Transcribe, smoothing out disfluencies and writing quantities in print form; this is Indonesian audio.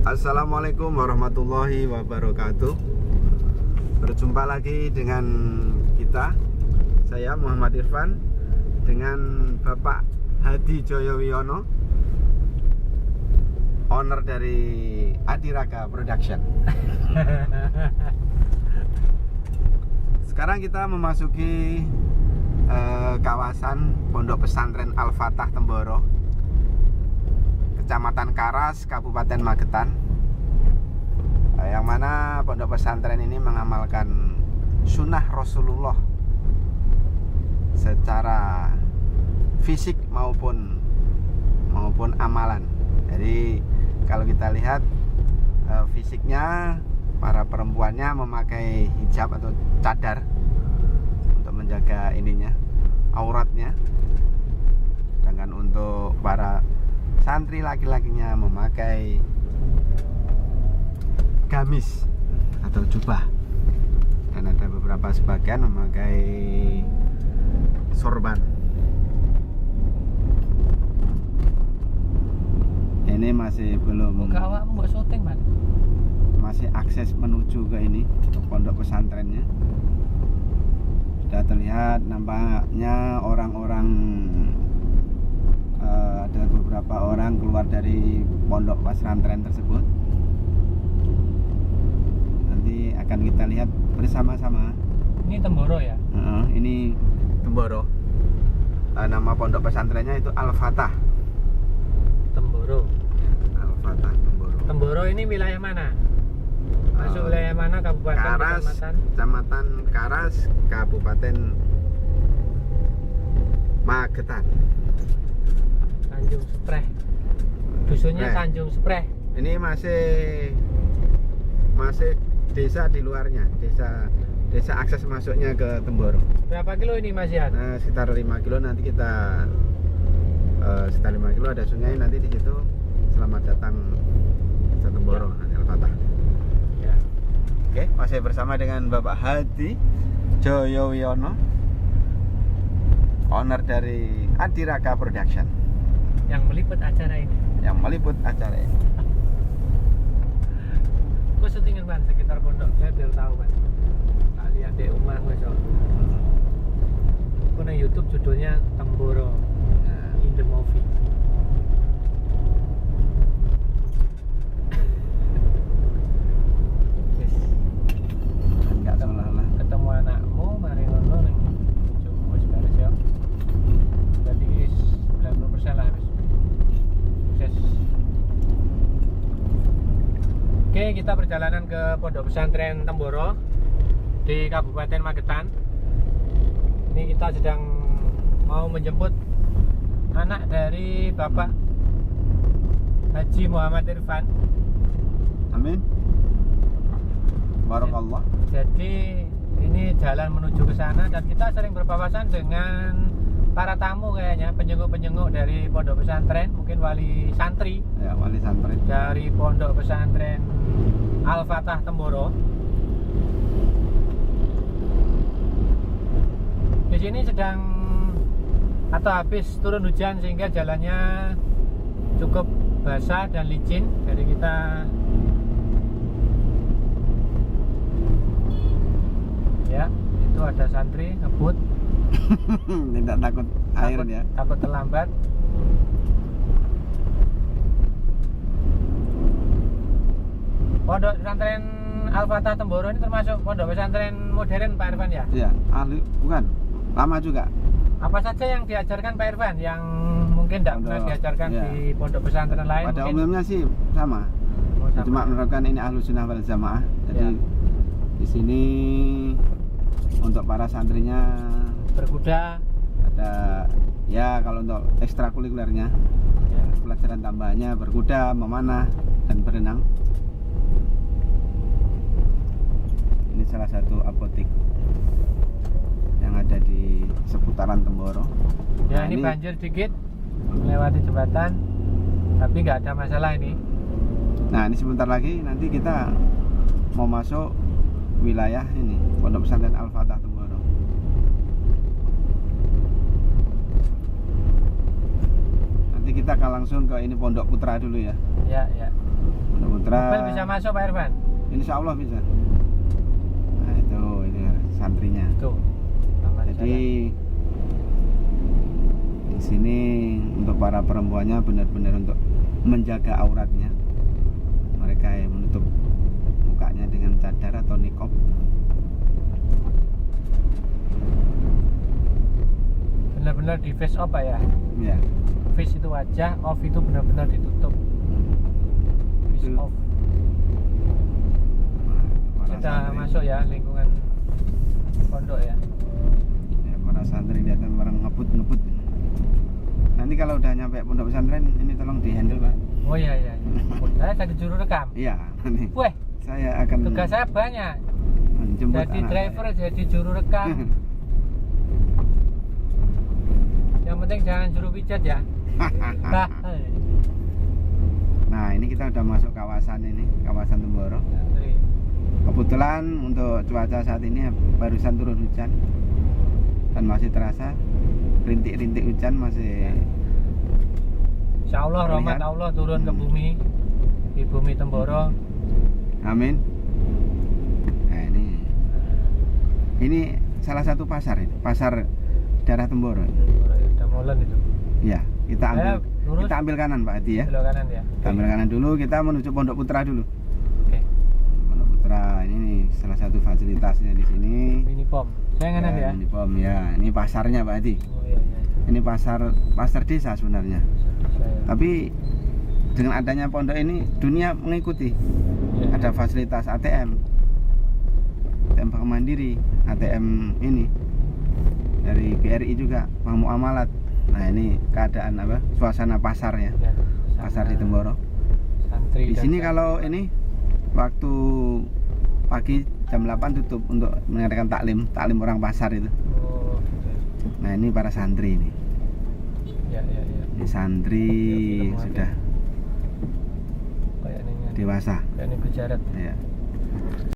Assalamualaikum warahmatullahi wabarakatuh. Berjumpa lagi dengan kita. Saya Muhammad Irfan dengan Bapak Hadi Joyowiono, owner dari Adiraga Production. Sekarang kita memasuki kawasan Pondok Pesantren Al-Fatah Temboro, Kecamatan Karas, Kabupaten Magetan, yang mana pondok pesantren ini mengamalkan sunnah Rasulullah secara fisik maupun amalan. Jadi kalau kita lihat fisiknya, para perempuannya memakai hijab atau cadar untuk menjaga auratnya, sedangkan untuk para santri laki-lakinya memakai gamis atau jubah, dan ada beberapa sebagian memakai sorban. Ini masih belum, awakmu mbok syuting, Man. masih akses menuju ke ini, ke pondok pesantrennya. Sudah terlihat nampaknya orang-orang, ada beberapa orang keluar dari pondok pesantren tersebut. Nanti akan kita lihat bersama-sama. Ini Temboro ya? Ini Temboro. Nama pondok pesantrennya itu Al-Fatah. Temboro. Al-Fatah Temboro. Temboro ini wilayah mana? Masuk wilayah mana? Kabupaten, Karas, kecamatan? Kecamatan Karas, Kabupaten Magetan. Tanjung Spreh. Dusunnya Tanjung Spreh. Ini masih desa di luarnya, desa akses masuknya ke Temboro. Berapa kilo ini, Mas Yan? Nah, sekitar 5 kilo. Nanti kita sekitar 5 kilo ada sungai, nanti di situ selamat datang ke Temboro, Al-Fatah. Ya. Oke, masih bersama dengan Bapak Hadi Joyowiono, owner dari Adiraga Production, Yang meliput acara ini. Kok syutingan, Man, sekitar pondok? Saya biar tahu, Man. Tak lihat di rumah besok. Aku nang YouTube judulnya Temboro in the movie. Yes. Enggak salah lah. Ketemu anakmu, mari ngono ning Jowo wis beres ya. Jadi 90% lah habis. Sukses. Oke, kita perjalanan ke Pondok Pesantren Temboro di Kabupaten Magetan. Ini kita sedang mau menjemput anak dari Bapak Haji Muhammad Irfan. Amin. Barakallah. Jadi ini jalan menuju ke sana, dan kita sering berpapasan dengan para tamu kayaknya, penjenguk-penjenguk dari pondok pesantren, mungkin wali santri. Ya, wali santri Dari pondok pesantren Al-Fatah Temboro. Di sini sedang atau habis turun hujan sehingga jalannya cukup basah dan licin. Jadi kita ya, itu ada santri ngebut. tidak takut air ya. Takut terlambat. Pondok pesantren Al-Fatah Temboro ini termasuk pondok pesantren modern, Pak Irfan ya? Iya, ahli bukan. Lama juga. Apa saja yang diajarkan Pak Irfan yang mungkin tidak pernah diajarkan ya, di pondok pesantren lain? Pada mungkin? umumnya sih sama. Oh, sama. Cuma menerapkan ini Ahlus Sunnah wal Jamaah. Jadi di sini untuk para santrinya Berkuda. ada, ya kalau untuk ekstrakurikulernya, Ya. pelajaran tambahannya berkuda, memanah, dan berenang. Ini salah satu apotek yang ada di seputaran Temboro. Ya, Nah, ini banjir dikit melewati jembatan, tapi nggak ada masalah ini. Nah, ini sebentar lagi nanti kita mau masuk wilayah ini Pondok Pesantren Al-Fatah Temboro. Nanti kita akan langsung ke ini Pondok Putra dulu ya. Ya, ya. Pondok Putra. Mobil bisa masuk Pak Irfan? Insya Allah bisa. Nah itu ini santrinya. Tuh. Taman Jadi jalan. di sini untuk para perempuannya benar-benar untuk menjaga auratnya. Mereka yang menutup mukanya dengan cadar atau niqab. Benar-benar di face off Pak ya. Ya. Face itu wajah, off itu benar-benar ditutup. Face Itu. off. Para Kita santri. masuk ya lingkungan pondok ya. Ya, para santri lihat bareng ngebut. Nanti kalau udah nyampe pondok pesantren ini tolong dihandle Pak. Oh iya. Oh, saya jadi juru rekam. Iya, nanti Weh, saya akan tugas saya banyak. menjemput Jadi anak driver, saya. jadi juru rekam. Yang penting jangan juru pijat ya. Nah, Nah ini kita udah masuk kawasan ini, kawasan Temboro. santri. Kebetulan untuk cuaca saat ini barusan turun hujan dan masih terasa rintik-rintik hujan masih. Insya Allah rahmat Terlihat. Allah turun ke bumi, di bumi Temboro. Amin. Nah ini salah satu pasar ini, pasar daerah Temboro. Udah molen itu. Ya kita ambil, Lurus. kita ambil kanan Pak Hadi ya. Belok kanan ya. Kita ambil kanan dulu, kita menuju Pondok Putra dulu. Oke. Pondok Putra ini nih, salah satu fasilitasnya di sini. Mini pom. Saya kanan ya. Ini pom ya, ini pasarnya Pak Hadi. Oh iya. Ini pasar desa sebenarnya. Saya. Tapi dengan adanya pondok ini dunia mengikuti. Ya. Ada fasilitas ATM, ATM Bank Mandiri, ATM ini dari BRI juga, Bank Muamalat. Nah ini keadaan apa? Suasana pasarnya, Ya, pasar di Temboro. Santri Di dan sini santri. kalau ini waktu pagi jam 8 tutup untuk mengadakan taklim orang pasar itu. Oh, gitu. Nah ini para santri ini. Ya. Ini santri Film sudah Kayak ini dewasa. kayak ini berjarak. Ya.